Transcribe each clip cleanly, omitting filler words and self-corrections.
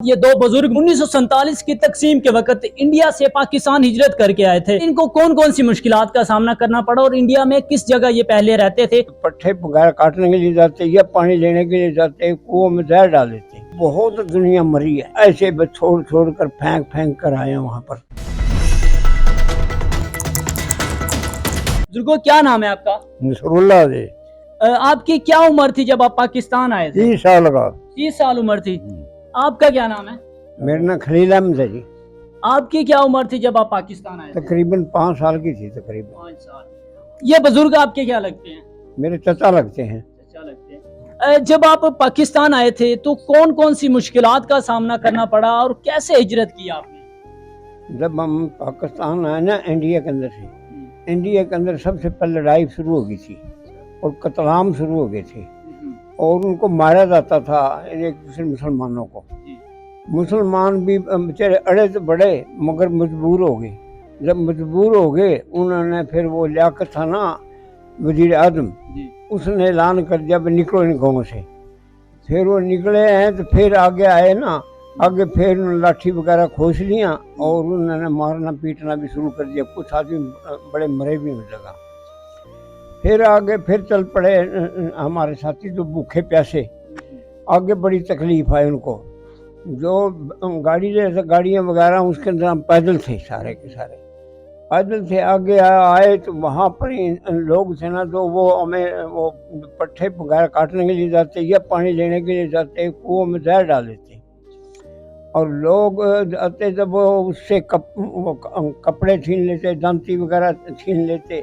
ये दो बुजुर्ग 1947 की तकसीम के वक्त इंडिया से पाकिस्तान हिजरत करके आए थे। इनको कौन कौन सी मुश्किलात का सामना करना पड़ा और इंडिया में किस जगह ये पहले रहते थे? पट्टे वगैरह काटने के लिए जाते या पानी लेने के लिए जाते, कुओं में जहर डाल देते। बहुत दुनिया मरी है ऐसे, बस छोड़ छोड़ कर फेंक फेंक कर आए वहाँ पर। बुजुर्गों, क्या नाम है आपका? नसरुल्लाह जी। आपकी क्या उम्र थी जब आप पाकिस्तान आए थे? 30 साल का। 30 साल उम्र थी। आपका क्या नाम है? मेरा नाम खलील अहमद है जी। आपकी क्या उम्र थी जब आप पाकिस्तान आए थे? तकरीबन 5 साल की थी तकरीबन। 5 साल। ये बुजुर्ग आपके क्या लगते हैं? मेरे चाचा लगते हैं। अच्छा लगते हैं। जब आप पाकिस्तान आए थे तो कौन कौन सी मुश्किलात का सामना करना पड़ा और कैसे हिजरत की आपने? जब हम पाकिस्तान आए ना, इंडिया के अंदर से, इंडिया के अंदर सबसे पहले लड़ाई शुरू हो गई थी और कतलाम शुरू हो गए थे और उनको मारा जाता था एक दूसरे मुसलमानों को। मुसलमान भी बेचारे अड़े तो बड़े मगर मजबूर हो गए। जब मजबूर हो गए उन्होंने फिर वो लियाकत था ना, वजीर आजम, उसने ऐलान कर दिया भाई निकलो इन गाँव से। फिर वो निकले हैं तो फिर आगे आए ना, आगे फिर उन्होंने लाठी वगैरह खोस लिया और उन्होंने मारना पीटना भी शुरू कर दिया। कुछ आदमी बड़े मरे भी हो लगा। फिर आगे फिर चल पड़े हमारे साथी जो भूखे प्यासे। आगे बड़ी तकलीफ आई उनको। जो गाड़ियाँ वगैरह उसके अंदर हम पैदल थे, सारे के सारे पैदल थे। आगे आए तो वहाँ पर लोग थे ना, तो वो हमें वो पट्टे वगैरह काटने के लिए जाते या पानी लेने के लिए जाते, कुओं में जहर डाल देते। और लोग आते जब वो उससे कपड़े छीन लेते, दांती वगैरह छीन लेते।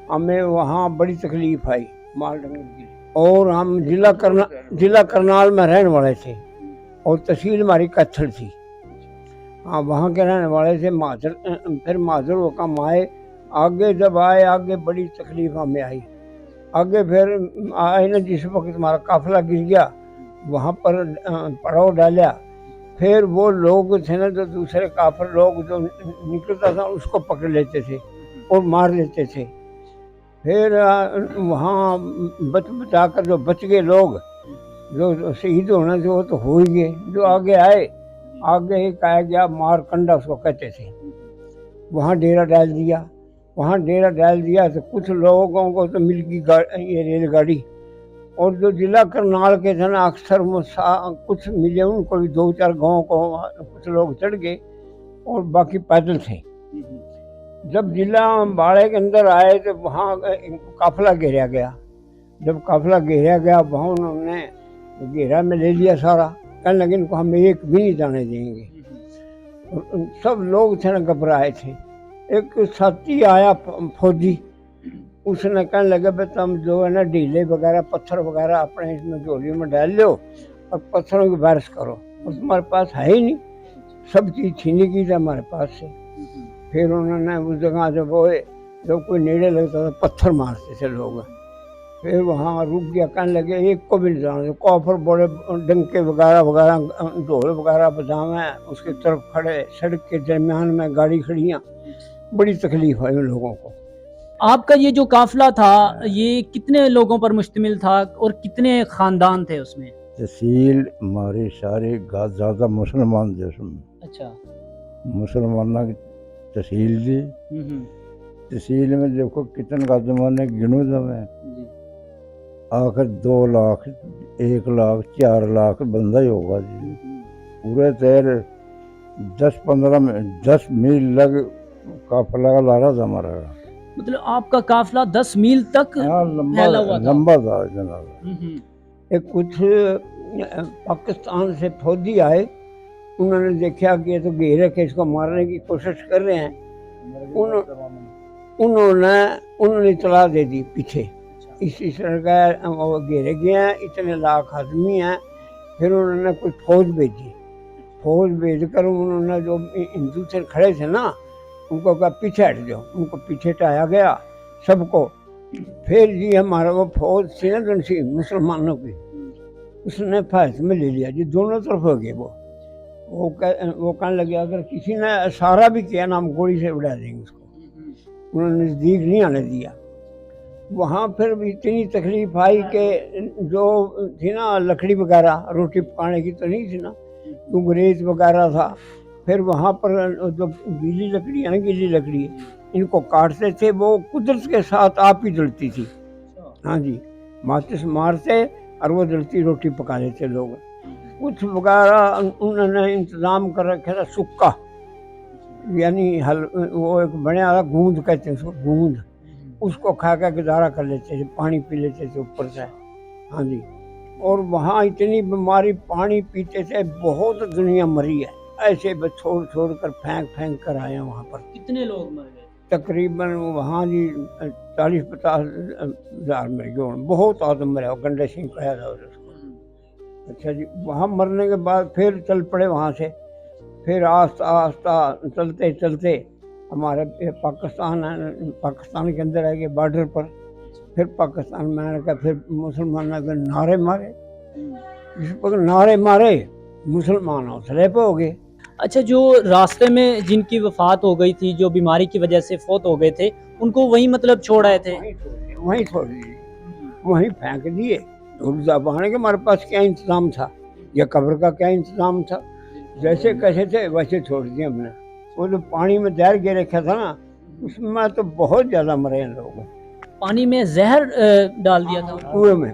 हमें वहाँ बड़ी तकलीफ आई माल ढंगने के लिए। और हम जिला करनाल में रहने वाले थे और तहसील हमारी कत्थल थी। हाँ, वहाँ के रहने वाले थे। फिर माजर वो कम आए। आगे जब आए, आगे बड़ी तकलीफ हमें आई। आगे फिर आए ना, जिस वक्त हमारा काफिला गिर गया वहाँ पर पड़ाव डाला। फिर वो लोग थे ना, जो दूसरे काफिर लोग जो निकलता था उसको पकड़ लेते थे और मार लेते थे। फिर वहाँ बचा कर जो बच गए लोग, जो शहीद होना थे वो तो हो ही गए। जो आगे आए, आगे ही कहा गया मारकंडा उसको कहते थे, वहाँ डेरा डाल दिया। वहाँ डेरा डाल दिया तो कुछ लोगों को तो मिल गई ये रेलगाड़ी। और जो जिला करनाल के थे ना, अक्सर कुछ मिले उनको भी, 2-4 गाँव को कुछ लोग चढ़ गए और बाकी पैदल थे। जब जिला अम्बाड़े के अंदर आए तो वहाँ काफिला घेरा गया। जब काफिला घेरा गया वहाँ उन्होंने घेरा में ले लिया सारा। कहने लगे इनको हम एक भी नहीं जाने देंगे। सब लोग थे ना घबराए थे। एक साथी आया फौजी, उसने कहने लगे भाई तुम जो है ना ढीले वगैरह पत्थर वगैरह अपने इसमें झोली में डाल लो और पत्थरों की बारिश करो। और तुम्हारे पास है ही नहीं, सब चीज़ छीनी की थी हमारे पास से। फिर उन्होंने उस जगह जब वो जब कोई नेड़े लगता था पत्थर मारते थे लोग। फिर वहाँ रुक गया। कहने लगे एक को भी नहीं जाना। कॉफर बड़े डंके वगैरह ढोल वगैरह बजावे, उसके तरफ खड़े, सड़क के दरमियान में गाड़ी खड़ियाँ। बड़ी तकलीफ आई उन लोगों को। आपका ये जो काफिला था ये कितने लोगों पर मुश्तमिल था और कितने खानदान थे उसमें? तहसील हमारे सारे ज़्यादा मुसलमान थे उसमें। अच्छा। मुसलमानों की तहसील थी। तहसील में देखो कितने का जमाने गिनो मैं, आखिर 2 लाख 1 लाख 4 लाख बंदा ही होगा जी। पूरे 10 मील लग काफिला ला रहा था हमारा। मतलब आपका काफिला 10 मील तक फैला हुआ था। लंबा था जनाब। एक कुछ पाकिस्तान से फौजी आए, उन्होंने देखा कि ये तो घेरे के इसको मारने की कोशिश कर रहे हैं। उन्होंने इतला दे दी पीछे, इस तरह का वो घेरे गए हैं, इतने लाख आदमी हैं। फिर उन्होंने कोई फौज भेजी। फौज भेज कर उन्होंने जो हिंदू से खड़े थे ना, उनको कहा पीछे हट जाओ। उनको पीछे हटाया गया सबको। फिर जी हमारा वो फौज थी ना जो मुसलमानों की, उसने फायदे में ले लिया जी। दोनों तरफ हो गए। वो कहने लगे अगर किसी ने इशारा भी किया ना हम गोली से उड़ा देंगे उसको। उन्होंने नज़दीक नहीं आने दिया। वहाँ फिर भी इतनी तकलीफ आई कि जो थी ना लकड़ी वगैरह रोटी पकाने की तो नहीं थी ना, गुरेज वगैरह था। फिर वहाँ पर जो गीली लकड़ी है ना, गीली लकड़ी, इनको काटते थे, वो कुदरत के साथ आप ही जलती थी। हाँ जी, माचिस मारते और वो जलती रोटी पका लेते लोग। कुछ वगैरह उन्होंने इंतज़ाम कर रखा था सुक्का, यानी हल, वो एक बने वाला गूंद कहते हैं उसको, गूंद, उसको खा कर गुजारा कर लेते थे, पानी पी लेते थे ऊपर से। हाँ जी, और वहाँ इतनी बीमारी, पानी पीते थे, बहुत दुनिया मरी है ऐसे, बस छोड़ छोड़ कर फेंक फेंक कर आए हैं वहाँ पर। कितने लोग मर गए? तकरीबन वहाँ जी 40-50 हज़ार मर गए, बहुत आदम मरे, गंडे सिंह कहा था उसको। अच्छा जी, वहाँ मरने के बाद फिर चल पड़े वहाँ से। फिर आस्ता आस्ता चलते चलते हमारे पाकिस्तान के अंदर आ गए, बॉर्डर पर। फिर पाकिस्तान में आने का फिर मुसलमानों के नारे मारे, जिस पर नारे मारे मुसलमान हौसले पे हो गए। अच्छा, जो रास्ते में जिनकी वफात हो गई थी, जो बीमारी की वजह से फौत हो गए थे, उनको वहीं मतलब छोड़ आए थे? वहीं छोड़ दिए, वहीं फेंक दिए। बहाने के हमारे पास क्या इंतजाम था, या कब्र का क्या इंतजाम था, जैसे कैसे थे वैसे छोड़ दिए हमने। वो जो पानी में जहर गिर रखा था ना, उसमें तो बहुत ज़्यादा मरे हैं लोग। पानी में जहर डाल दिया था? कुएं में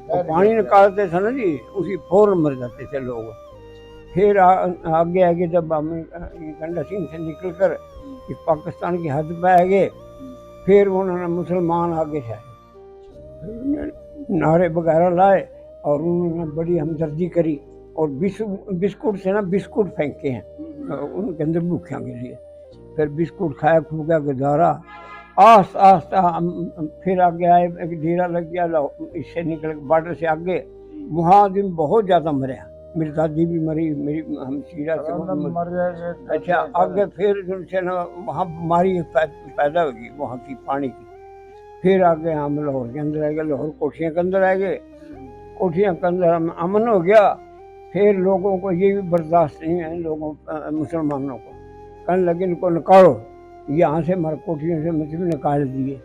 और पानी निकालते थे ना जी, उसी फौरन मर जाते थे लोग। फिर आगे आगे जब हम गंडा सिंह से निकल कर इस पाकिस्तान की हद पे आ गए, फिर उन्होंने मुसलमान आगे से आए, फिर उन्होंने नारे वगैरह लाए और उन्होंने बड़ी हमदर्दी करी, और बिस्कुट से ना बिस्कुट फेंके हैं उनके अंदर भूखियों के लिए। फिर बिस्कुट खाया, खूबा गुजारा। आस्ता आस्ता हम फिर आगे आए, एक डेरा लग गया, इससे निकल बॉर्डर से आगे, वहाँ दिन बहुत ज़्यादा मरे। मेरी दादी भी मरी, मेरी हमशीरा से मर जाएगा। अच्छा, आगे फिर से ना वहाँ बीमारी पैदा होगी वहाँ की पानी की। फिर आगे हम लाहौर के अंदर आ गए, लाहौर कोठियाँ के अंदर आ गए, कोठियाँ के अंदर हम अमन हो गया। फिर लोगों को ये भी बर्दाश्त नहीं है, लोगों मुसलमानों को कहने लगे इनको निकालो, यहाँ से हमारे कोठियों से मतलब निकाल दिए।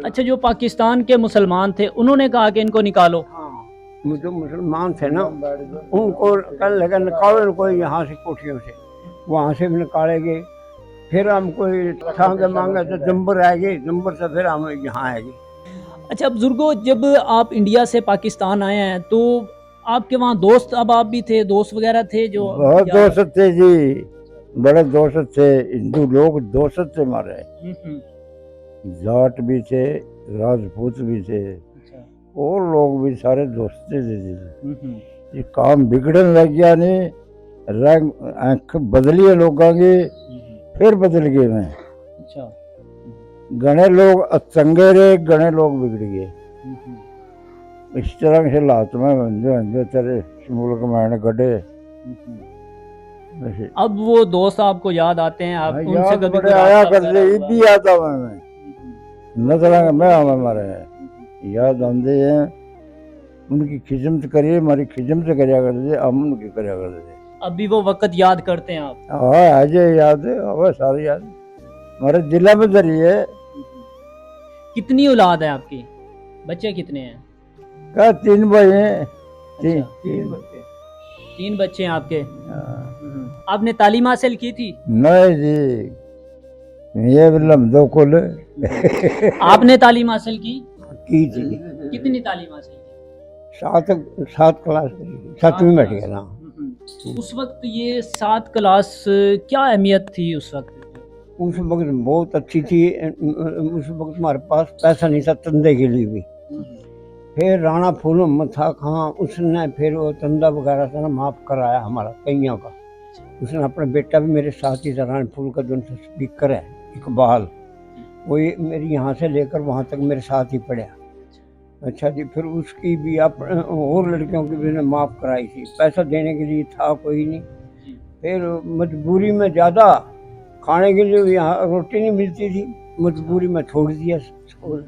अच्छा, जो पाकिस्तान के मुसलमान थे उन्होंने कहा कि इनको निकालो? हाँ, जो मुसलमान थे ना, उनको कहने लगा निकालो इनको यहाँ से, कोठियों से। वहाँ से भी निकाले गए। फिर हम कोई छांगे मांगे तो जम्बर आ गए, जम्बर से फिर हम यहाँ आ गए। अच्छा बुजुर्गों, जब आप इंडिया से पाकिस्तान आए हैं तो आपके वहाँ दोस्त, अब आप भी थे, दोस्त वगैरह थे जो? बहुत दोस्त थे जी, बड़े दोस्त थे, हिंदू लोग दोस्त थे हमारे, जाट भी थे, राजपूत भी थे, और लोग भी सारे दोस्त थे जी। ये काम बिगड़न लग गया नहीं, रंग आंख बदली है लोगों की, फिर बदल गए मैं। अच्छा, गणे लोग चंगे रहे, गणे लोग बिगड़ गए। इस तरह से हालात में जो तेरे मुल्क में गड्ढे। अब वो दोस्त आपको याद आते हैं? आप उनसे कभी बड़े आया करते, भी याद आवा मैं नजर में आवा मारे याद आते हैं। उनकी खिदमत करिए, हमारी खिदमत करिया करते थे, हम उनकी करिया करते थे। अभी वो वक्त याद करते हैं आप? हाँ, आज याद है, अब सारी याद हमारे जिला में धरी है। कितनी औलाद है आपकी? बच्चे कितने हैं? क्या 3 भाई हैं? तीन बच्चे हैं आपके? आपने तालीम हासिल की थी? नहीं जी, ये लम्दो कुल। आपने तालीम हासिल की? थी। कितनी तालीम हासिल की? 7 क्लास, 7वीं में गया था। उस वक्त ये 7 क्लास क्या अहमियत थी उस वक्त? उस वक्त बहुत अच्छी थी। उस वक्त हमारे पास पैसा नहीं था तंदे के लिए भी। फिर राणा फूल मोहम्मद था खां, उसने फिर वो तंदा वगैरह था ना माफ़ कराया हमारा कईयों का। उसने अपना बेटा भी मेरे साथ ही था, राणा फूल का जो स्पीकर है इकबाल, वो मेरी यहाँ से लेकर वहाँ तक मेरे साथ ही पढ़ा। अच्छा जी, फिर उसकी भी और लड़कियों की भी माफ़ कराई थी, पैसा देने के लिए था कोई नहीं। फिर मजबूरी में ज़्यादा खाने के लिए यहाँ रोटी नहीं मिलती थी, मजबूरी में छोड़ दिया स्कूल।